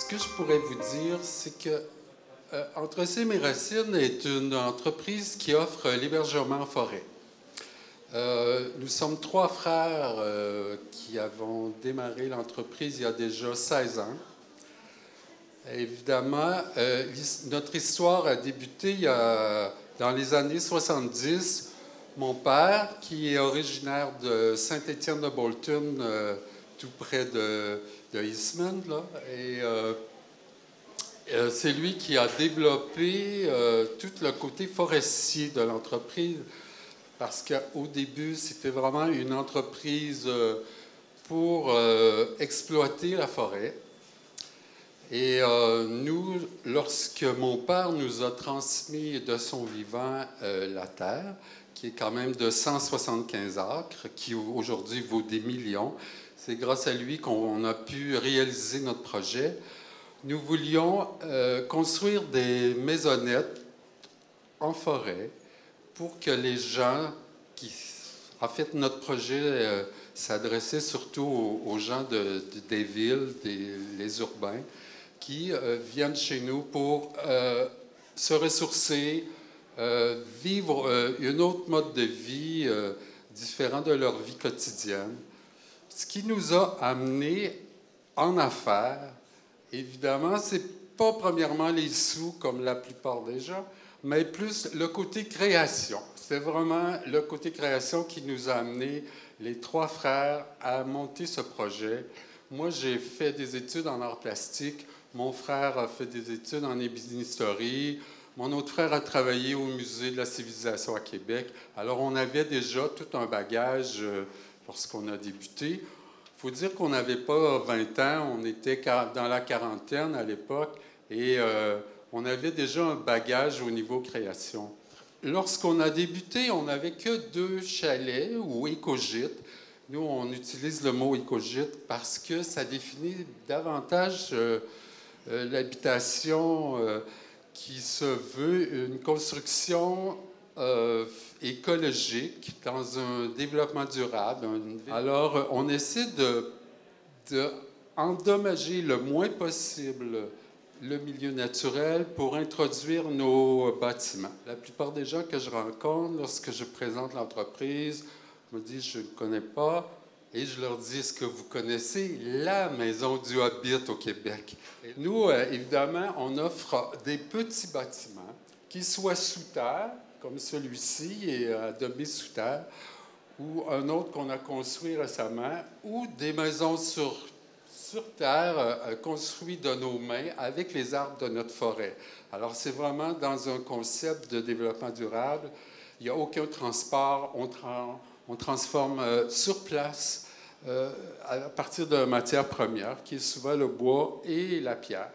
Ce que je pourrais vous dire, c'est que Entrecim et Racines est une entreprise qui offre l'hébergement en forêt. Nous sommes trois frères qui avons démarré l'entreprise il y a déjà 16 ans. Évidemment, notre histoire a débuté dans les années 70. Mon père, qui est originaire de Saint-Étienne-de-Bolton, tout près de Eastman, là, et c'est lui qui a développé tout le côté forestier de l'entreprise, parce qu'au début, c'était vraiment une entreprise pour exploiter la forêt. Et nous, lorsque mon père nous a transmis de son vivant la terre, qui est quand même de 175 acres, qui aujourd'hui vaut des millions, c'est grâce à lui qu'on a pu réaliser notre projet. Nous voulions construire des maisonnettes en forêt pour que les gens En fait, notre projet s'adressait surtout aux gens des villes, les urbains, qui viennent chez nous pour se ressourcer, vivre un autre mode de vie différent de leur vie quotidienne. Ce qui nous a amenés en affaires. Évidemment, ce n'est pas premièrement les sous comme la plupart des gens, mais plus le côté création. C'est vraiment le côté création qui nous a amenés, les trois frères, à monter ce projet. Moi, j'ai fait des études en arts plastiques. Mon frère a fait des études en ébénisterie. Mon autre frère a travaillé au Musée de la civilisation à Québec. Alors, on avait déjà tout un bagage lorsqu'on a débuté. Il faut dire qu'on n'avait pas 20 ans, on était dans la quarantaine à l'époque et on avait déjà un bagage au niveau création. Lorsqu'on a débuté, on n'avait que 2 chalets ou écogîtes. Nous, on utilise le mot écogîte parce que ça définit davantage l'habitation qui se veut une construction écologique dans un développement durable. Alors, on essaie de endommager le moins possible le milieu naturel pour introduire nos bâtiments. La plupart des gens que je rencontre lorsque je présente l'entreprise me disent « je ne connais pas ». Et je leur dis, est-ce que vous connaissez la Maison du Hobbit au Québec? Et nous, évidemment, on offre des petits bâtiments qui soient sous terre, comme celui-ci et à demi sous terre, ou un autre qu'on a construit récemment, ou des maisons sur terre construites de nos mains avec les arbres de notre forêt. Alors, c'est vraiment dans un concept de développement durable. Il n'y a aucun transport. On transforme sur place à partir de matières premières, qui est souvent le bois et la pierre.